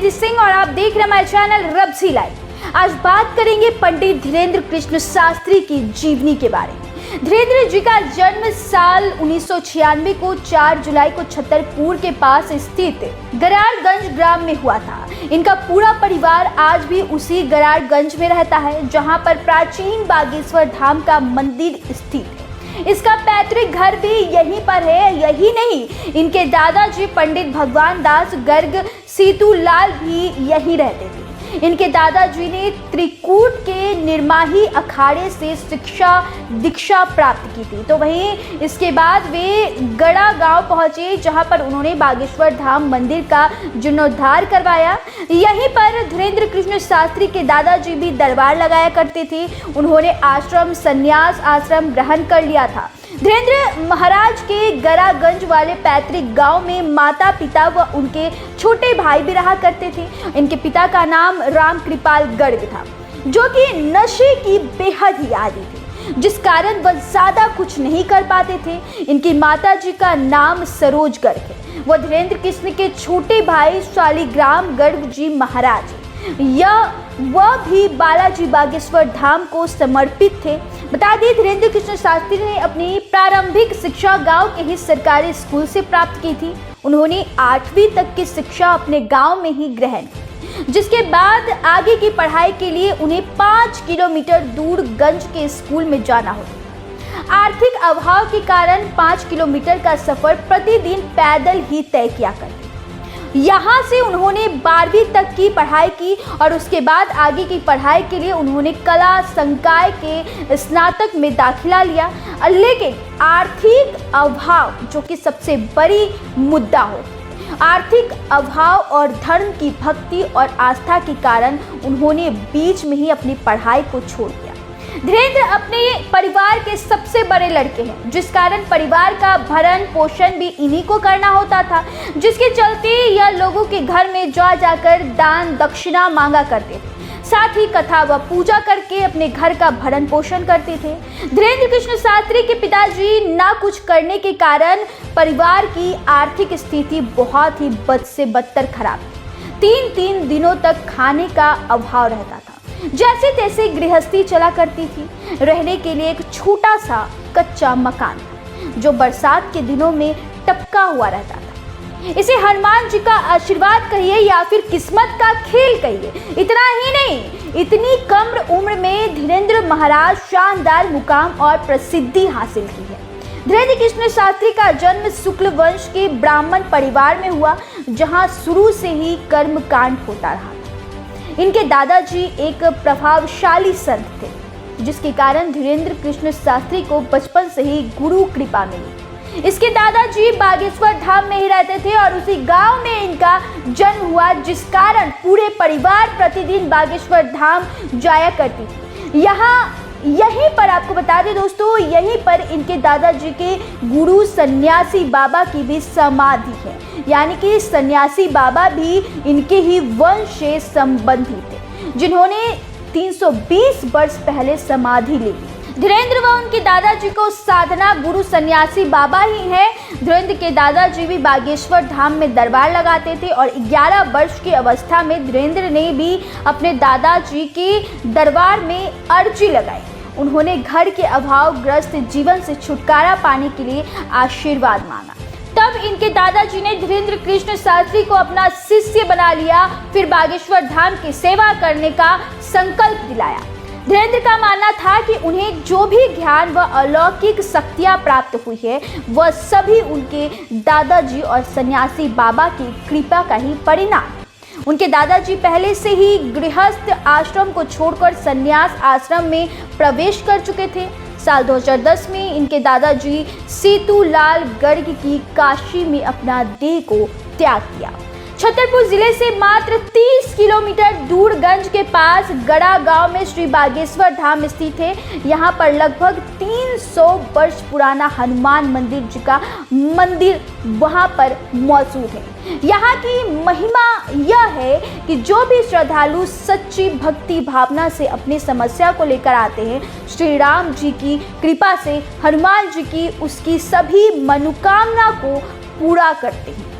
निधि सिंह और आप देख रहे हैं हमारे चैनल रब्सी लाइव। आज बात करेंगे पंडित धीरेन्द्र कृष्ण शास्त्री की जीवनी के बारे में। धीरेन्द्र जी का जन्म साल 1996 को 4 जुलाई को छतरपुर के पास स्थित गरारगंज ग्राम में हुआ था। इनका पूरा परिवार आज भी उसी गरारगंज में रहता है, जहां पर प्राचीन बागेश्वर धाम का मंदिर स्थित है। इसका पैतृक घर भी यहीं पर है। यही नहीं, इनके दादाजी पंडित भगवान दास गर्ग सीतूलाल भी यहीं रहते थे। इनके दादाजी ने त्रिकूट के निर्माही अखाड़े से शिक्षा दीक्षा प्राप्त की थी। तो वहीं इसके बाद वे गड़ा गांव पहुंचे, जहां पर उन्होंने बागेश्वर धाम मंदिर का जीर्णोद्धार करवाया। यहीं पर धीरेन्द्र कृष्ण शास्त्री के दादाजी भी दरबार लगाया करते थे। उन्होंने आश्रम संन्यास आश्रम ग्रहण कर लिया था। धीरेन्द्र महाराज के गरागंज वाले पैतृक गांव में माता पिता व उनके छोटे भाई भी रहा करते थे। इनके पिता का नाम राम कृपाल गर्ग था, जो कि नशे की बेहद ही आदी थे, जिस कारण वह ज्यादा कुछ नहीं कर पाते थे। इनकी माता जी का नाम सरोज गर्ग है। वह धीरेन्द्र कृष्ण के छोटे भाई शालिग्राम गर्ग जी महाराज वह भी बालाजी बागेश्वर धाम को समर्पित थे। बता दें, धीरेन्द्र कृष्ण शास्त्री ने अपनी प्रारंभिक शिक्षा गांव के ही सरकारी स्कूल से प्राप्त की थी। उन्होंने 8वीं तक की शिक्षा अपने गांव में ही ग्रहण की, जिसके बाद आगे की पढ़ाई के लिए उन्हें 5 किलोमीटर दूर गंज के स्कूल में जाना होता। आर्थिक अभाव के कारण 5 किलोमीटर का सफर प्रतिदिन पैदल ही तय किया करते। यहाँ से उन्होंने 12वीं तक की पढ़ाई की और उसके बाद आगे की पढ़ाई के लिए उन्होंने कला संकाय के स्नातक में दाखिला लिया। लेकिन आर्थिक अभाव, जो कि सबसे बड़ी मुद्दा हो, आर्थिक अभाव और धर्म की भक्ति और आस्था के कारण उन्होंने बीच में ही अपनी पढ़ाई को छोड़ दिया। धीरेन्द्र अपने परिवार के सबसे बड़े लड़के हैं, जिस कारण परिवार का भरण पोषण भी इन्हीं को करना होता था, जिसके चलते यह लोगों के घर में जाकर दान दक्षिणा मांगा करते थे। साथ ही कथा व पूजा करके अपने घर का भरण पोषण करते थे। धीरेन्द्र कृष्ण शास्त्री के पिताजी ना कुछ करने के कारण परिवार की आर्थिक स्थिति बहुत ही बद से बदतर खराब थी। 3-3 दिनों तक खाने का अभाव रहता था। जैसे तैसे गृहस्थी चला करती थी। रहने के लिए एक छोटा सा कच्चा मकान था, जो बरसात के दिनों में टपका हुआ रहता था। इसे हनुमान जी का आशीर्वाद कहिए या फिर किस्मत का खेल कहिए। इतना ही नहीं, इतनी कम उम्र में धीरेन्द्र महाराज शानदार मुकाम और प्रसिद्धि हासिल की है। धीरेन्द्र कृष्ण शास्त्री का जन्म शुक्ल वंश के ब्राह्मण परिवार में हुआ, जहां शुरू से ही कर्म कांड होता रहा। इनके दादाजी एक प्रभावशाली संत थे, जिसके कारण धीरेन्द्र कृष्ण शास्त्री को बचपन से ही गुरु कृपा मिली। इसके दादाजी बागेश्वर धाम में ही रहते थे और उसी गांव में इनका जन्म हुआ, जिस कारण पूरे परिवार प्रतिदिन बागेश्वर धाम जाया करती थी। यहीं पर आपको बता दें दोस्तों, यहीं पर इनके दादाजी के गुरु सन्यासी बाबा की भी समाधि है, यानी कि सन्यासी बाबा भी इनके ही वंश से संबंधित थे, जिन्होंने 320 वर्ष पहले समाधि ली। धीरेन्द्र व उनके दादाजी को साधना गुरु सन्यासी बाबा ही हैं। धीरेन्द्र के दादाजी भी बागेश्वर धाम में दरबार लगाते थे और 11 वर्ष की अवस्था में धीरेन्द्र ने भी अपने दादाजी के दरबार में अर्जी लगाई। उन्होंने घर के अभावग्रस्त जीवन से छुटकारा पाने के लिए आशीर्वाद मांगा। तब इनके दादाजी ने धीरेन्द्र कृष्ण शास्त्री को अपना शिष्य बना लिया। फिर बागेश्वर धाम की सेवा करने का संकल्प दिलाया। धीरेन्द्र का मानना था कि उन्हें जो भी ज्ञान व अलौकिक शक्तियां प्राप्त हुई है, वह सभी उनके दादाजी और सन्यासी बाबा की कृपा का ही परिणाम। उनके दादाजी पहले से ही गृहस्थ आश्रम को छोड़कर सन्यास आश्रम में प्रवेश कर चुके थे। साल 2010 में इनके दादाजी सीतूलाल गर्ग की काशी में अपना देह को त्याग किया। छतरपुर जिले से मात्र 30 किलोमीटर दूर गंज के पास गड़ा गांव में श्री बागेश्वर धाम स्थित है। यहां पर लगभग 300 वर्ष पुराना हनुमान मंदिर जी का मंदिर वहां पर मौजूद है। यहाँ की महिमा यह है कि जो भी श्रद्धालु सच्ची भक्ति भावना से अपनी समस्या को लेकर आते हैं, श्री राम जी की कृपा से हनुमान जी की उसकी सभी मनोकामना को पूरा करते हैं।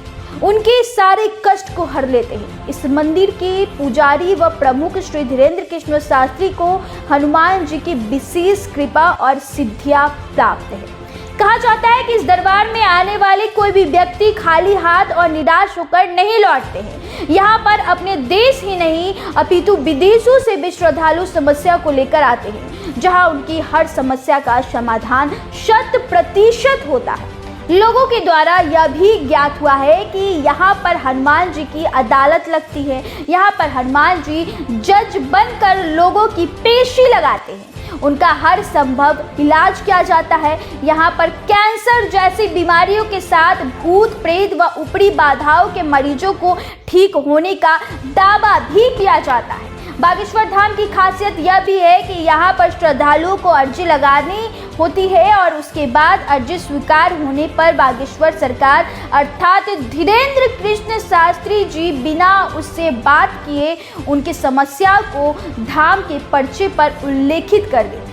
उनके सारे कष्ट को हर लेते हैं। इस मंदिर के पुजारी व प्रमुख श्री धीरेन्द्र कृष्ण शास्त्री को हनुमान जी की विशेष कृपा और सिद्धियां प्राप्त है। कहा जाता है कि इस दरबार में आने वाले कोई भी व्यक्ति खाली हाथ और निराश होकर नहीं लौटते हैं। यहाँ पर अपने देश ही नहीं अपितु विदेशों से भी श्रद्धालु समस्या को लेकर आते हैं, जहाँ उनकी हर समस्या का समाधान 100% होता है। लोगों के द्वारा यह भी ज्ञात हुआ है कि यहाँ पर हनुमान जी की अदालत लगती है। यहाँ पर हनुमान जी जज बनकर लोगों की पेशी लगाते हैं, उनका हर संभव इलाज किया जाता है। यहाँ पर कैंसर जैसी बीमारियों के साथ भूत प्रेत व ऊपरी बाधाओं के मरीजों को ठीक होने का दावा भी किया जाता है। बागेश्वर धाम की खासियत यह भी है कि यहाँ पर श्रद्धालुओं को अर्जी लगानी होती है और उसके बाद अर्जी स्वीकार होने पर बागेश्वर सरकार अर्थात धीरेन्द्र कृष्ण शास्त्री जी बिना उससे बात किए उनकी समस्या को धाम के पर्चे पर उल्लेखित कर देते हैं।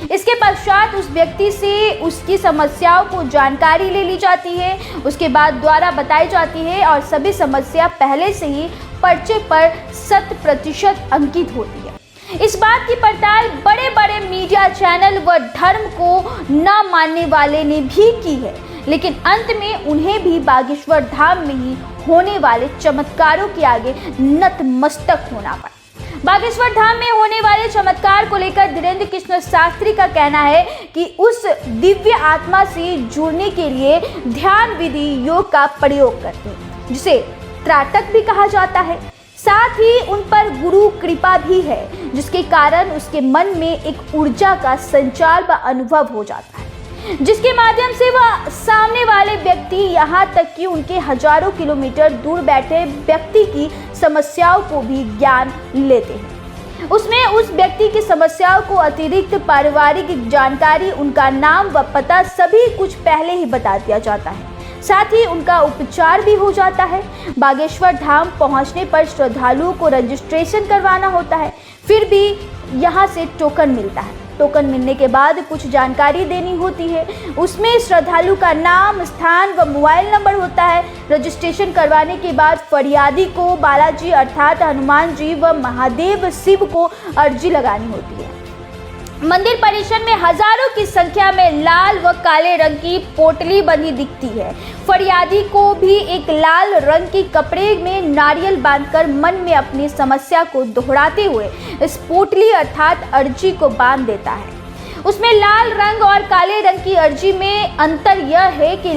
इसके पश्चात उस व्यक्ति से उसकी समस्याओं को जानकारी ले ली जाती है, उसके बाद द्वारा बताई जाती है और सभी समस्या पहले से ही पर्चे पर 100% अंकित होती है। इस बात की पड़ताल बड़े बड़े मीडिया चैनल व धर्म को न मानने वाले ने भी की है, लेकिन अंत में उन्हें भी बागेश्वर धाम में ही होने वाले चमत्कारों के आगे नतमस्तक होना पड़ा। बागेश्वर धाम में होने वाले चमत्कार को लेकर धीरेन्द्र कृष्ण शास्त्री का कहना है कि उस दिव्य आत्मा से जुड़ने के लिए ध्यान विधि योग का प्रयोग करते हैं, जिसे त्राटक भी कहा जाता है। साथ ही उन पर गुरु कृपा भी है, जिसके कारण उसके मन में एक ऊर्जा का संचार व अनुभव हो जाता है, जिसके माध्यम से वह सामने वाले व्यक्ति यहाँ तक कि उनके हजारों किलोमीटर दूर बैठे व्यक्ति की समस्याओं को भी ज्ञान लेते हैं। उसमें उस व्यक्ति की समस्याओं को अतिरिक्त पारिवारिक जानकारी, उनका नाम व पता सभी कुछ पहले ही बता दिया जाता है। साथ ही उनका उपचार भी हो जाता है। बागेश्वर धाम पहुंचने पर श्रद्धालुओं को रजिस्ट्रेशन करवाना होता है, फिर भी यहां से टोकन मिलता है। टोकन मिलने के बाद कुछ जानकारी देनी होती है, उसमें श्रद्धालु का नाम, स्थान व मोबाइल नंबर होता है। रजिस्ट्रेशन करवाने के बाद फरियादी को बालाजी अर्थात हनुमान जी व महादेव शिव को अर्जी लगानी होती है। मंदिर परिसर में हजारों की संख्या में लाल व काले रंग की पोटली बंधी दिखती है। फरियादी को भी एक लाल रंग के कपड़े में नारियल बांधकर मन में अपनी समस्या को दोहराते हुए इस पोटली अर्थात अर्जी को बांध देता है। उसमें लाल रंग और काले रंग की अर्जी में अंतर यह है कि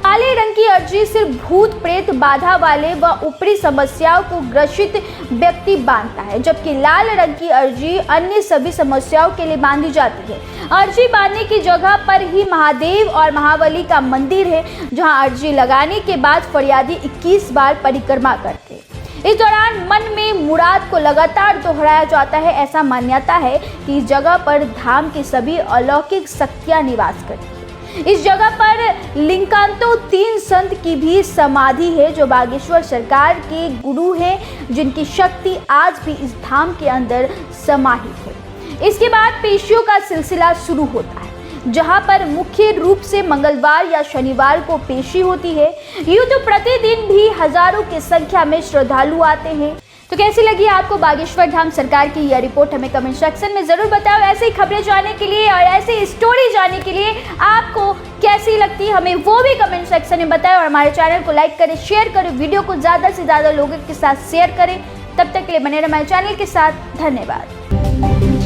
काले रंग की अर्जी सिर्फ भूत प्रेत बाधा वाले व ऊपरी समस्याओं को ग्रसित व्यक्ति बांधता है, जबकि लाल रंग की अर्जी अन्य सभी समस्याओं के लिए बांधी जाती है। अर्जी बांधने की जगह पर ही महादेव और महाबली का मंदिर है, जहां अर्जी लगाने के बाद फरियादी 21 बार परिक्रमा करते हैं। इस दौरान मन में मुराद को लगातार दोहराया जाता है। ऐसा मान्यता है कि इस जगह पर धाम की सभी अलौकिक शक्तियां निवास करती है। इस जगह पर लिंकांतो 3 संत की भी समाधि है, जो बागेश्वर सरकार के गुरु हैं, जिनकी शक्ति आज भी इस धाम के अंदर समाहित है। इसके बाद पेशियों का सिलसिला शुरू होता है, जहां पर मुख्य रूप से मंगलवार या शनिवार को पेशी होती है। यूं तो प्रतिदिन भी हजारों की संख्या में श्रद्धालु आते हैं। तो कैसी लगी आपको बागेश्वर धाम सरकार की यह रिपोर्ट, हमें कमेंट सेक्शन में जरूर बताओ। ऐसे ही खबरें जानने के लिए और ऐसे स्टोरी जानने के लिए आपको कैसी लगती है हमें वो भी कमेंट सेक्शन में बताएं, और हमारे चैनल को लाइक करें, शेयर करें, वीडियो को ज़्यादा से ज़्यादा लोगों के साथ शेयर करें। तब तक के लिए बने रहें हमारे चैनल के साथ। धन्यवाद।